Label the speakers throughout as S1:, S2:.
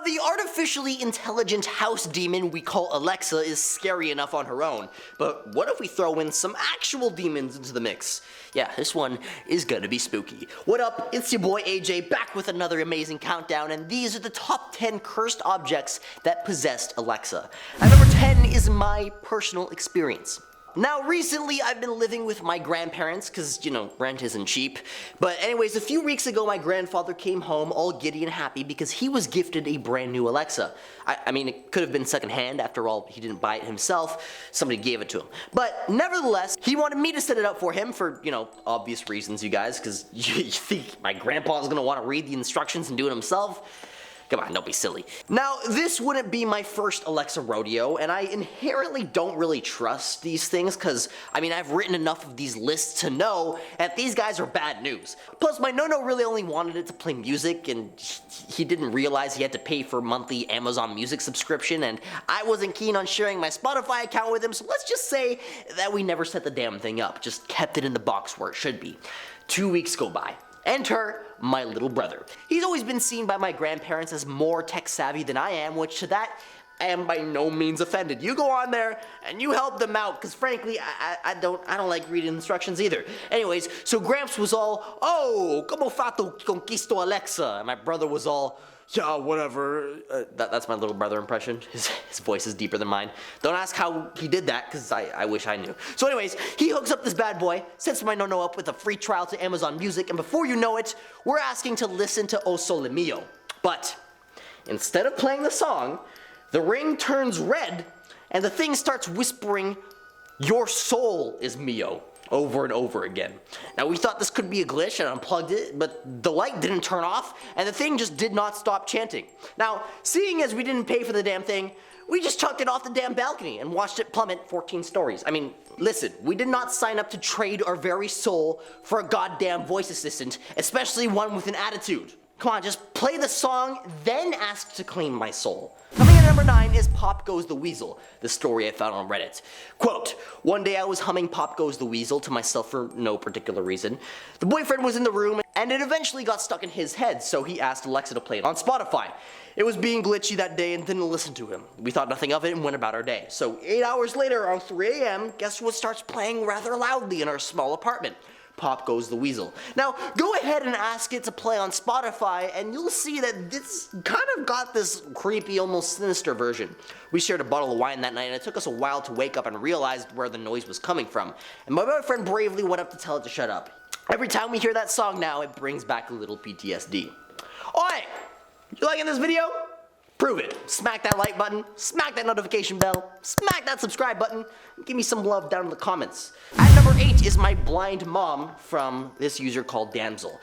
S1: the artificially intelligent house demon we call Alexa is scary enough on her own, but what if we throw in some actual demons into the mix? Yeah, this one is gonna be spooky. What up? It's your boy AJ back with another amazing countdown, and these are the top 10 cursed objects that possessed Alexa. And number 10 is my personal experience. Now, recently I've been living with my grandparents because, rent isn't cheap. But anyways, a few weeks ago my grandfather came home all giddy and happy because he was gifted a brand new Alexa. I mean, it could have been secondhand. After all, he didn't buy it himself. Somebody gave it to him. But nevertheless, he wanted me to set it up for him for, obvious reasons, you guys, because you think my grandpa's gonna want to read the instructions and do it himself? Come on, don't be silly. Now, this wouldn't be my first Alexa rodeo, and I inherently don't really trust these things because, I've written enough of these lists to know that these guys are bad news. Plus, my no-no really only wanted it to play music, and he didn't realize he had to pay for a monthly Amazon Music subscription, and I wasn't keen on sharing my Spotify account with him, so let's just say that we never set the damn thing up, just kept it in the box where it should be. 2 weeks go by. Enter my little brother. He's always been seen by my grandparents as more tech savvy than I am, which to that I am by no means offended. You go on there and you help them out, because frankly, I don't like reading instructions either. Anyways, so Gramps was all, "Oh, como fato conquisto Alexa?" And my brother was all, "Yeah, whatever." That's my little brother impression. His voice is deeper than mine. Don't ask how he did that, because I wish I knew. So anyways, he hooks up this bad boy, sets my no-no up with a free trial to Amazon Music, and before you know it, we're asking to listen to O Sole Mio. But instead of playing the song, the ring turns red, and the thing starts whispering, "Your soul is Mio," over and over again. Now, we thought this could be a glitch and unplugged it, but the light didn't turn off, and the thing just did not stop chanting. Now, seeing as we didn't pay for the damn thing, we just chucked it off the damn balcony and watched it plummet 14 stories. Listen, we did not sign up to trade our very soul for a goddamn voice assistant, especially one with an attitude. Come on, just play the song, then ask to claim my soul. Coming in at number 9 is Pop Goes the Weasel, the story I found on Reddit. Quote, "One day I was humming Pop Goes the Weasel to myself for no particular reason. The boyfriend was in the room, and it eventually got stuck in his head, so he asked Alexa to play it on Spotify. It was being glitchy that day and didn't listen to him. We thought nothing of it and went about our day. So 8 hours later, around 3 a.m., guess what starts playing rather loudly in our small apartment? Pop Goes the Weasel. Now, go ahead and ask it to play on Spotify, and you'll see that it's kind of got this creepy, almost sinister version. We shared a bottle of wine that night, and it took us a while to wake up and realize where the noise was coming from. And my boyfriend bravely went up to tell it to shut up. Every time we hear that song now, it brings back a little PTSD. Oi! You liking this video? Prove it. Smack that like button, smack that notification bell, smack that subscribe button, and give me some love down in the comments. At number 8 is my blind mom from this user called Damsel.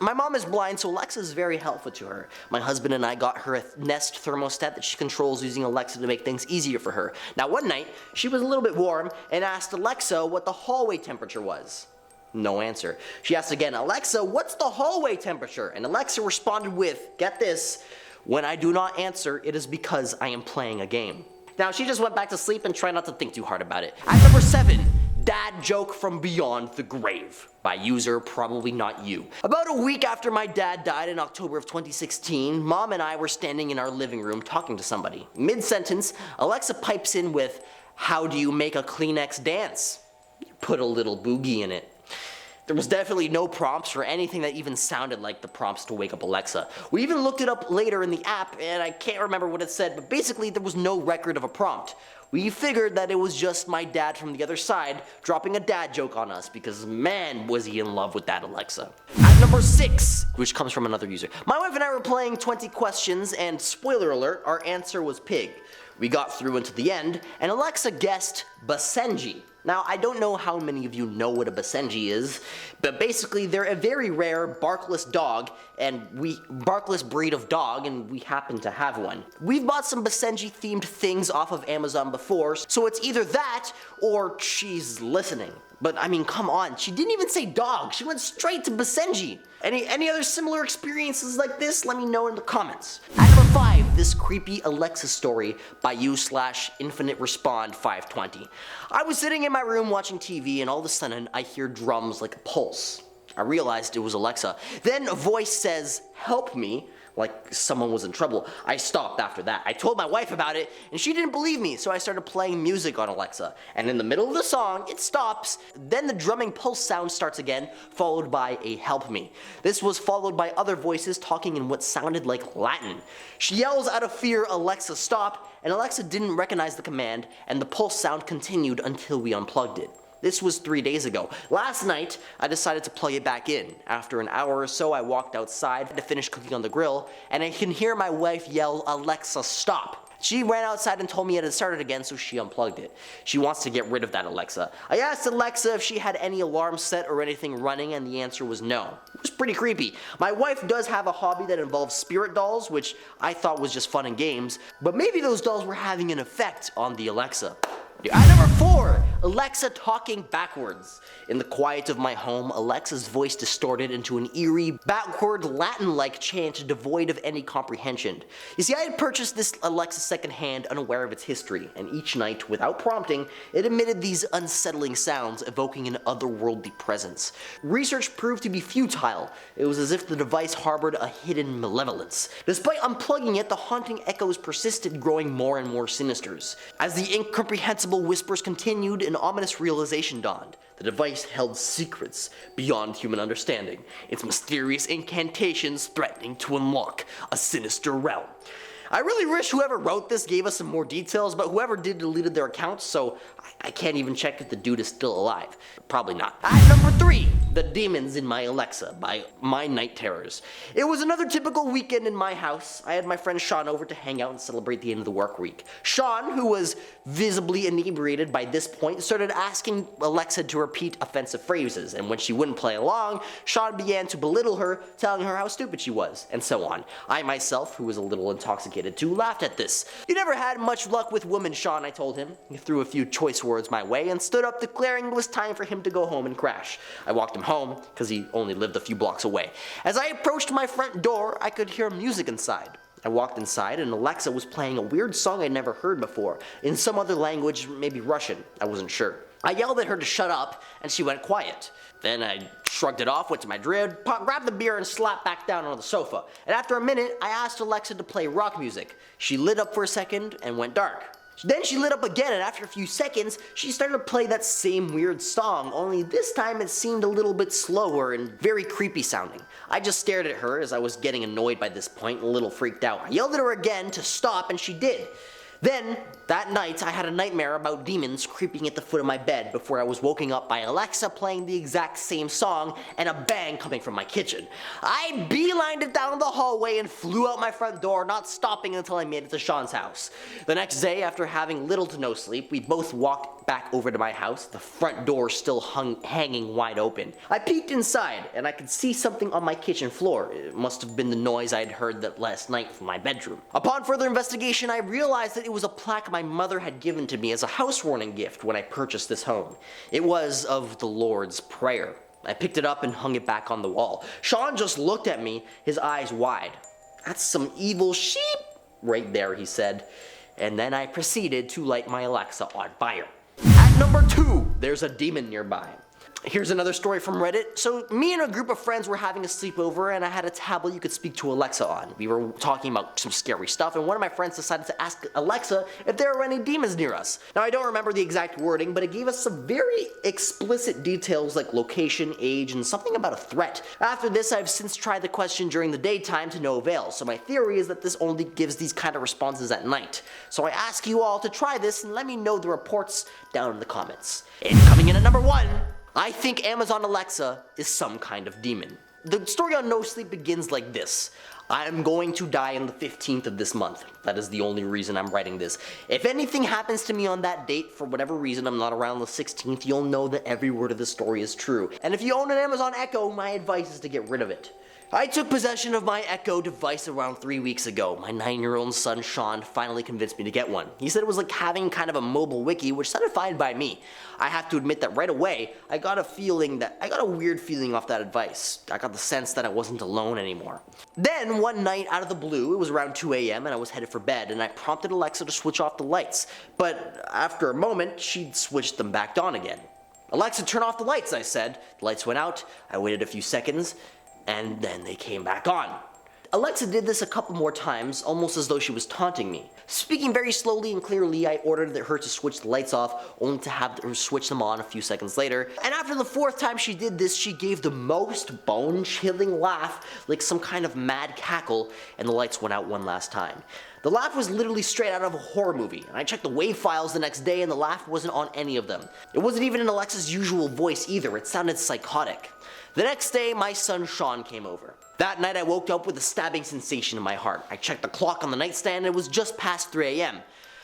S1: My mom is blind, so Alexa is very helpful to her. My husband and I got her a Nest thermostat that she controls using Alexa to make things easier for her. Now, one night, she was a little bit warm and asked Alexa what the hallway temperature was. No answer. She asked again, "Alexa, what's the hallway temperature?" And Alexa responded with, get this, "When I do not answer, it is because I am playing a game." Now, she just went back to sleep and tried not to think too hard about it. At number 7, Dad Joke from Beyond the Grave, by user probably not you. About a week after my dad died in October of 2016, Mom and I were standing in our living room talking to somebody. Mid-sentence, Alexa pipes in with, "How do you make a Kleenex dance?" Put a little boogie in it. There was definitely no prompts or anything that even sounded like the prompts to wake up Alexa. We even looked it up later in the app, and I can't remember what it said, but basically there was no record of a prompt. We figured that it was just my dad from the other side dropping a dad joke on us, because man, was he in love with that Alexa. At number 6, which comes from another user, my wife and I were playing 20 questions, and spoiler alert, our answer was pig. We got through into the end, and Alexa guessed Basenji. Now, I don't know how many of you know what a Basenji is, but basically they're a very rare barkless dog, barkless breed of dog, and we happen to have one. We've bought some Basenji themed things off of Amazon before, so it's either that or she's listening. But come on, she didn't even say dog, she went straight to Basenji. Any other similar experiences like this? Let me know in the comments. At number 5, this creepy Alexa story by u/Infinite Respond 520. I was sitting in my room watching TV, and all of a sudden I hear drums like a pulse. I realized it was Alexa. Then a voice says, "Help me," like someone was in trouble. I stopped after that. I told my wife about it, and she didn't believe me, so I started playing music on Alexa. And in the middle of the song, it stops, then the drumming pulse sound starts again, followed by a help me. This was followed by other voices talking in what sounded like Latin. She yells out of fear, "Alexa, stop," and Alexa didn't recognize the command, and the pulse sound continued until we unplugged it. This was 3 days ago. Last night, I decided to plug it back in. After an hour or so, I walked outside to finish cooking on the grill, and I can hear my wife yell, "Alexa, stop." She ran outside and told me it had started again, so she unplugged it. She wants to get rid of that Alexa. I asked Alexa if she had any alarm set or anything running, and the answer was no. It was pretty creepy. My wife does have a hobby that involves spirit dolls, which I thought was just fun and games, but maybe those dolls were having an effect on the Alexa. At number 4, Alexa talking backwards. In the quiet of my home, Alexa's voice distorted into an eerie, backward, Latin-like chant devoid of any comprehension. You see, I had purchased this Alexa secondhand, unaware of its history, and each night, without prompting, it emitted these unsettling sounds, evoking an otherworldly presence. Research proved to be futile. It was as if the device harbored a hidden malevolence. Despite unplugging it, the haunting echoes persisted, growing more and more sinister. As the incomprehensible whispers continued, an ominous realization dawned. The device held secrets beyond human understanding, its mysterious incantations threatening to unlock a sinister realm. I really wish whoever wrote this gave us some more details, but whoever did deleted their accounts, so I can't even check if the dude is still alive. Probably not. At number 3, The Demons in My Alexa by My Night Terrors. It was another typical weekend in my house. I had my friend Sean over to hang out and celebrate the end of the work week. Sean, who was visibly inebriated by this point, started asking Alexa to repeat offensive phrases, and when she wouldn't play along, Sean began to belittle her, telling her how stupid she was, and so on. I myself, who was a little intoxicated too, laughed at this. "You never had much luck with women, Sean," I told him. He threw a few choice words my way and stood up, declaring it was time for him to go home and crash. I walked him home, because he only lived a few blocks away. As I approached my front door, I could hear music inside. I walked inside, and Alexa was playing a weird song I'd never heard before, in some other language, maybe Russian, I wasn't sure. I yelled at her to shut up, and she went quiet. Then I shrugged it off, went to my crib, grabbed the beer, and slapped back down on the sofa. And after a minute, I asked Alexa to play rock music. She lit up for a second and went dark. Then she lit up again, and after a few seconds, she started to play that same weird song, only this time it seemed a little bit slower and very creepy sounding. I just stared at her as I was getting annoyed by this point and a little freaked out. I yelled at her again to stop, and she did. Then, that night, I had a nightmare about demons creeping at the foot of my bed before I was woken up by Alexa playing the exact same song and a bang coming from my kitchen. I beelined it down the hallway and flew out my front door, not stopping until I made it to Sean's house. The next day, after having little to no sleep, we both walked back over to my house, the front door still hanging wide open. I peeked inside, and I could see something on my kitchen floor. It must have been the noise I had heard that last night from my bedroom. Upon further investigation, I realized that it was a plaque my mother had given to me as a housewarming gift when I purchased this home. It was of the Lord's Prayer. I picked it up and hung it back on the wall. Sean just looked at me, his eyes wide. "That's some evil sheep right there," he said. And then I proceeded to light my Alexa on fire. At number 2, there's a demon nearby. Here's another story from Reddit. So me and a group of friends were having a sleepover, and I had a tablet you could speak to Alexa on. We were talking about some scary stuff, and one of my friends decided to ask Alexa if there were any demons near us. Now, I don't remember the exact wording, but it gave us some very explicit details like location, age, and something about a threat. After this, I've since tried the question during the daytime to no avail, so my theory is that this only gives these kind of responses at night. So I ask you all to try this and let me know the reports down in the comments. And coming in at number 1, I think Amazon Alexa is some kind of demon. The story on No Sleep begins like this. I am going to die on the 15th of this month. That is the only reason I'm writing this. If anything happens to me on that date, for whatever reason I'm not around the 16th, you'll know that every word of the story is true. And if you own an Amazon Echo, my advice is to get rid of it. I took possession of my Echo device around 3 weeks ago. My 9-year-old son, Sean, finally convinced me to get one. He said it was like having kind of a mobile wiki, which sounded fine by me. I have to admit that right away, I got a weird feeling off that advice. I got the sense that I wasn't alone anymore. Then, one night, out of the blue, it was around 2 a.m. and I was headed for bed, and I prompted Alexa to switch off the lights. But after a moment, she'd switched them back on again. "Alexa, turn off the lights," I said. The lights went out. I waited a few seconds, and then they came back on. Alexa did this a couple more times, almost as though she was taunting me. Speaking very slowly and clearly, I ordered her to switch the lights off, only to have her switch them on a few seconds later. And after the fourth time she did this, she gave the most bone-chilling laugh, like some kind of mad cackle, and the lights went out one last time. The laugh was literally straight out of a horror movie, and I checked the WAV files the next day and the laugh wasn't on any of them. It wasn't even in Alexa's usual voice either, it sounded psychotic. The next day, my son Sean came over. That night I woke up with a stabbing sensation in my heart. I checked the clock on the nightstand and it was just past 3 a.m.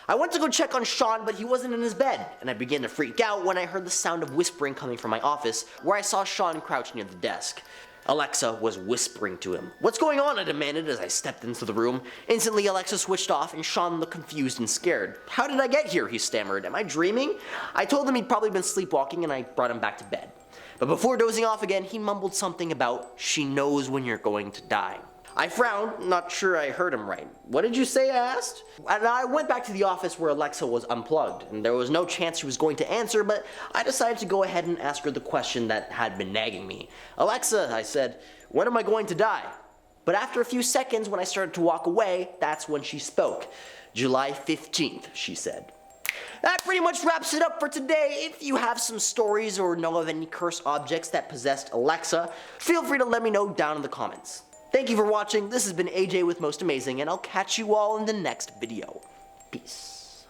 S1: I went to go check on Sean, but he wasn't in his bed, and I began to freak out when I heard the sound of whispering coming from my office, where I saw Sean crouched near the desk. Alexa was whispering to him. "What's going on?" I demanded as I stepped into the room. Instantly, Alexa switched off and Sean looked confused and scared. "How did I get here?" he stammered. "Am I dreaming?" I told him he'd probably been sleepwalking and I brought him back to bed. But before dozing off again, he mumbled something about, "She knows when you're going to die." I frowned, not sure I heard him right. "What did you say?" I asked. And I went back to the office where Alexa was unplugged, and there was no chance she was going to answer, but I decided to go ahead and ask her the question that had been nagging me. "Alexa," I said, "when am I going to die?" But after a few seconds, when I started to walk away, that's when she spoke. "July 15th, she said. That pretty much wraps it up for today. If you have some stories or know of any cursed objects that possessed Alexa, feel free to let me know down in the comments. Thank you for watching. This has been AJ with Most Amazing, and I'll catch you all in the next video. Peace.